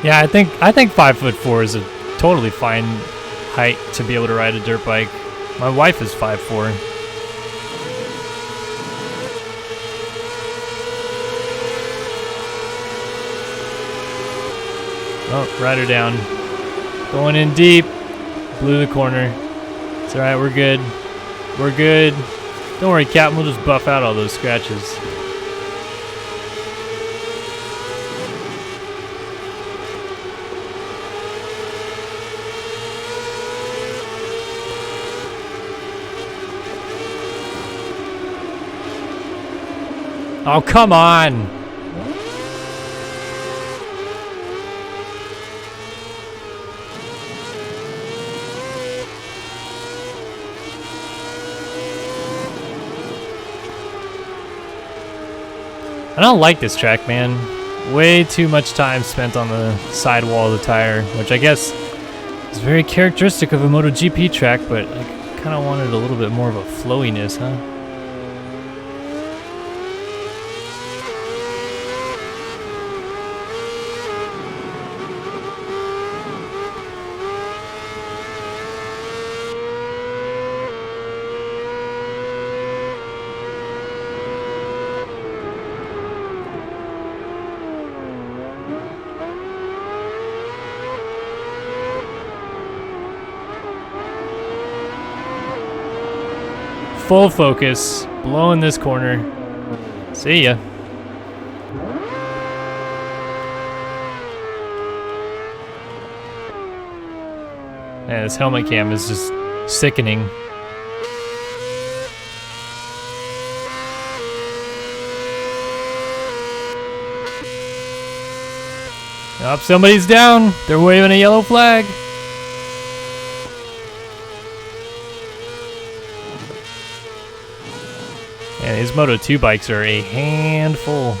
Yeah, I think 5'4" is a totally fine height to be able to ride a dirt bike. My wife is 5'4". Oh, ride her down. Going in deep. Blew the corner. It's alright, we're good. We're good. Don't worry, Captain, we'll just buff out all those scratches. Oh, come on! I don't like this track, man. Way too much time spent on the sidewall of the tire, which I guess is very characteristic of a MotoGP track, but I kind of wanted a little bit more of a flowiness, huh? full focus, blowing this corner. See ya. Man, this helmet cam is just sickening. Up, somebody's down. They're waving a yellow flag. Man, these Moto2 bikes are a handful.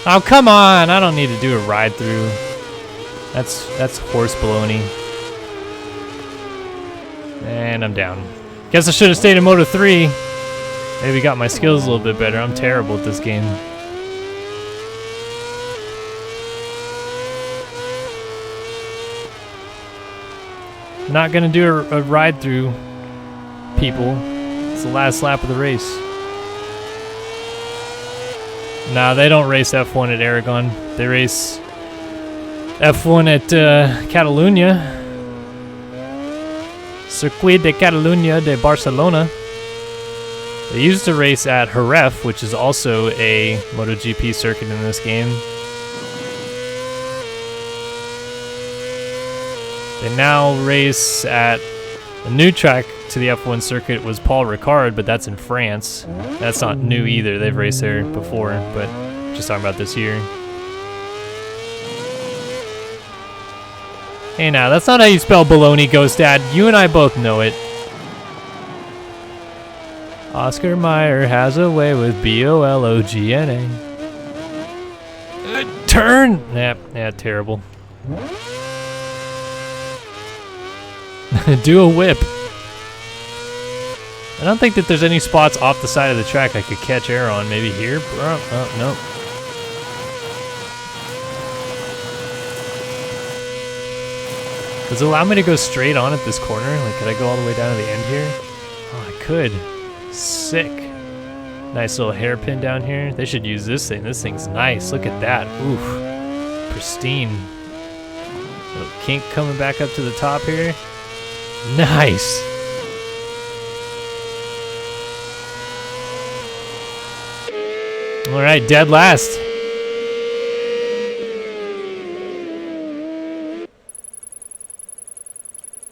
Oh, come on! I don't need to do a ride through. That's horse baloney. And I'm down. Guess I should have stayed in Moto 3. Maybe got my skills a little bit better. I'm terrible at this game. Not gonna do a ride through, people. It's the last lap of the race. Nah, they don't race F1 at Aragon. They race F1 at Catalunya. Circuit de Catalunya de Barcelona. They used to race at Jerez, which is also a MotoGP circuit in this game. They now race at a new track to the F1 circuit was Paul Ricard, but that's in France. That's not new either. They've raced there before, but just talking about this year. Hey now, that's not how you spell baloney, Ghost Dad. You and I both know it. Oscar Mayer has a way with B-O-L-O-G-N-A. Turn! Yeah, terrible. Do a whip. I don't think that there's any spots off the side of the track I could catch air on. Maybe here? Oh, no. Does it allow me to go straight on at this corner? Like, could I go all the way down to the end here? Oh, I could. Sick. Nice little hairpin down here. They should use this thing. This thing's nice. Look at that. Oof. Pristine. Little kink coming back up to the top here. Nice. All right, dead last.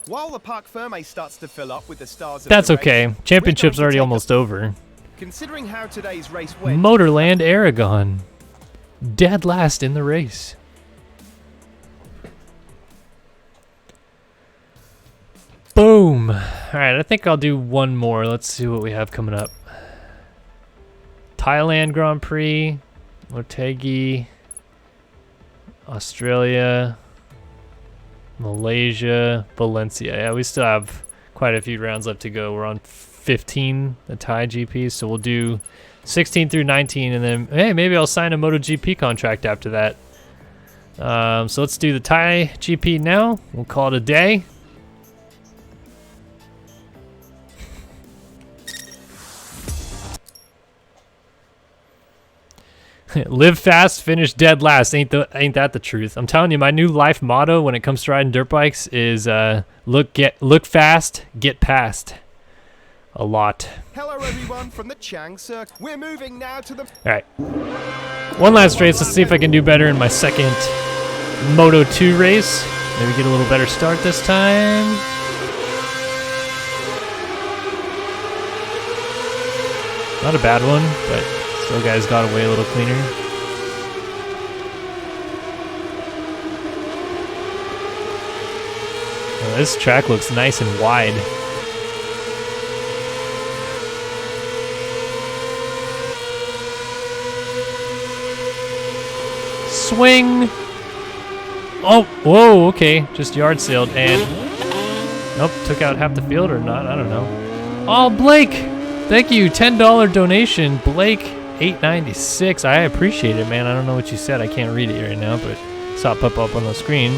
While the Parc Ferme starts to fill up with the stars of That's the race, okay. Championship's already almost over. Considering how today's race went, Motorland Aragon. Dead last in the race. Boom. All right, I think I'll do one more. Let's see what we have coming up. Thailand Grand Prix, Motegi, Australia, Malaysia, Valencia. Yeah, we still have quite a few rounds left to go. We're on 15, the Thai GP, so we'll do 16 through 19, and then, hey, maybe I'll sign a MotoGP contract after that. So let's do the Thai GP now. We'll call it a day. Live fast, finish dead last. Ain't that the truth? I'm telling you, my new life motto when it comes to riding dirt bikes is look fast, get past. A lot. hello everyone from the Chang Circuit. We're moving now to the... All right. One last race. Let's see if I can do better in my second Moto 2 race. Maybe get a little better start this time. Not a bad one, but still guys got away a little cleaner. Well, this track looks nice and wide. Swing! Oh, whoa, okay. Just yard sailed and... Nope, took out half the field or not, I don't know. Oh, Blake! Thank you, $10 donation. Blake 896. I appreciate it, man. I don't know what you said. I can't read it right now, but I saw it pop up on the screen.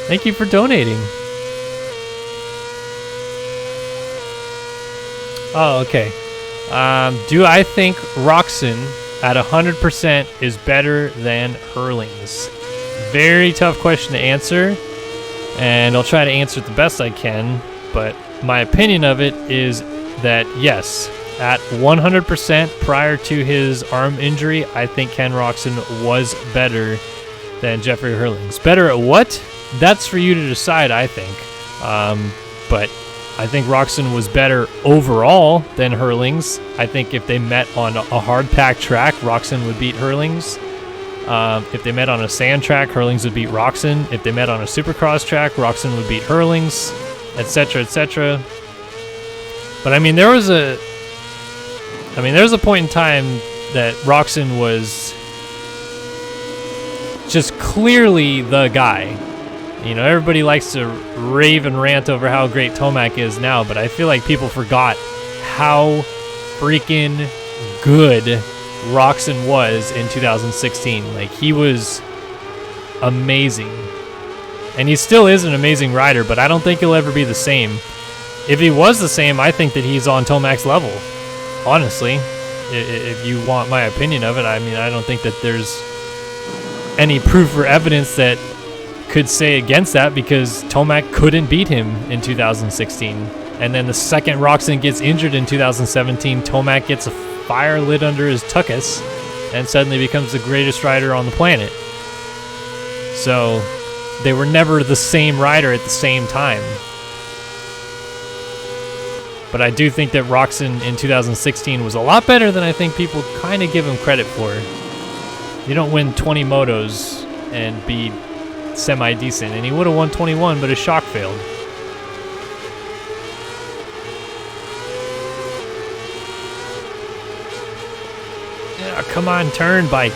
Thank you for donating. Oh, okay. Do I think Roxon at 100% is better than Hurlings? Very tough question to answer, and I'll try to answer it the best I can, but my opinion of it is that yes, at 100% prior to his arm injury, I think Ken Roxon was better than Jeffrey Hurlings. Better at what? That's for you to decide, I think. But I think Roxon was better overall than Hurlings. I think if they met on a hard-packed track, Roxon would beat Hurlings. If they met on a sand track, Hurlings would beat Roxon. If they met on a supercross track, Roxon would beat Hurlings, etc., etc. But I mean, there was a point in time that Roxon was just clearly the guy. You know, everybody likes to rave and rant over how great Tomac is now, but I feel like people forgot how freaking good Roxon was in 2016. Like, he was amazing. And he still is an amazing rider, but I don't think he'll ever be the same. If he was the same, I think that he's on Tomac's level. Honestly, if you want my opinion of it, I mean, I don't think that there's any proof or evidence that could say against that, because Tomac couldn't beat him in 2016. And then the second Roxon gets injured in 2017, Tomac gets a fire lit under his tuchus and suddenly becomes the greatest rider on the planet. So they were never the same rider at the same time. But I do think that Roxon in 2016 was a lot better than I think people kind of give him credit for. You don't win 20 motos and be semi-decent, and he would have won 21, but his shock failed. Yeah, come on, turn, bike.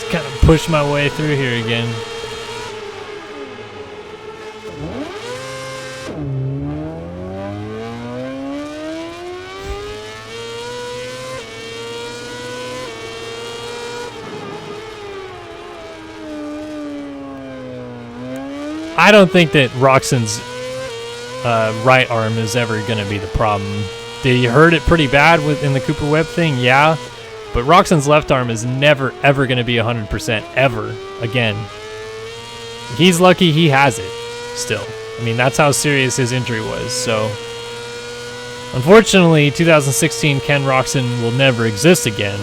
Kind of push my way through here again. I don't think that Roxon's right arm is ever going to be the problem. Did you hurt it pretty bad in the Cooper Webb thing? Yeah. But Roxon's left arm is never, ever going to be 100% ever again. He's lucky he has it still. I mean, that's how serious his injury was. So, unfortunately, 2016 Ken Roxon will never exist again.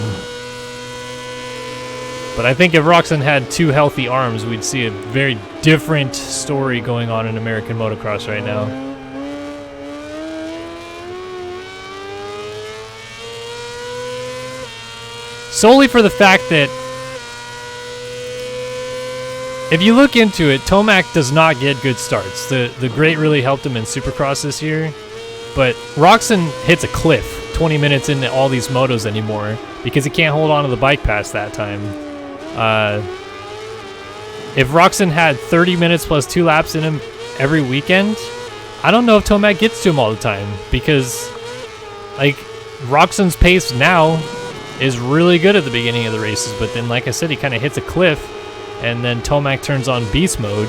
But I think if Roxon had two healthy arms, we'd see a very different story going on in American motocross right now. Solely for the fact that if you look into it, Tomac does not get good starts. The Great really helped him in Supercross this year, but Roxon hits a cliff 20 minutes into all these motos anymore because he can't hold on to the bike past that time. If Roxon had 30 minutes plus 2 laps in him every weekend, I don't know if Tomac gets to him all the time, because like Roxon's pace now is really good at the beginning of the races, but then, like I said, he kind of hits a cliff, and then Tomac turns on beast mode.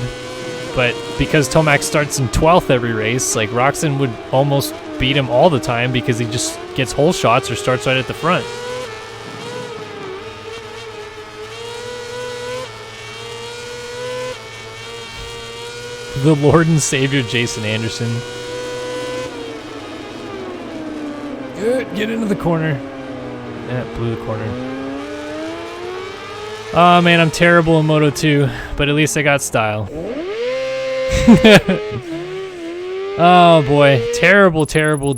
But because Tomac starts in 12th every race, like Roxon would almost beat him all the time because he just gets hole shots or starts right at the front. The Lord and Savior Jason Anderson. Good, get into the corner. Yeah, blew the corner. Oh man, I'm terrible in Moto 2, but at least I got style. Oh boy, terrible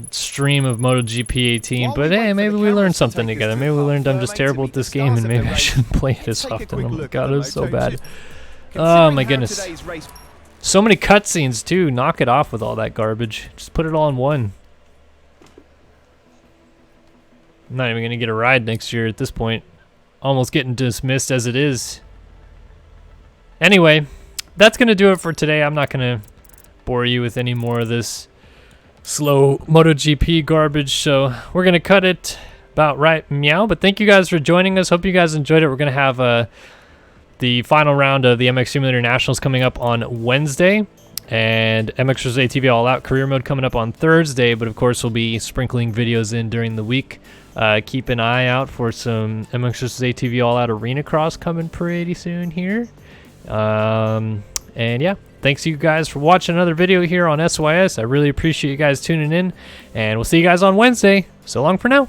stream of MotoGP 18, but hey, maybe we learned something together. Maybe we learned I'm just terrible at this game and maybe I shouldn't play it as often. Oh my god, it was so bad. Oh my goodness. So many cutscenes too, knock it off with all that garbage. Just put it all in one. I'm not even going to get a ride next year at this point. Almost getting dismissed as it is. Anyway, that's going to do it for today. I'm not going to bore you with any more of this slow MotoGP garbage, so we're going to cut it about right meow. But thank you guys for joining us. Hope you guys enjoyed it. We're going to have the final round of the MX Simulator Nationals coming up on Wednesday, and MX Racing ATV All Out Career Mode coming up on Thursday. But of course, we'll be sprinkling videos in during the week. Keep an eye out for some MX Racing ATV All Out Arena Cross coming pretty soon here. And yeah, thanks you guys for watching another video here on SYS. I really appreciate you guys tuning in, and we'll see you guys on Wednesday. So long for now.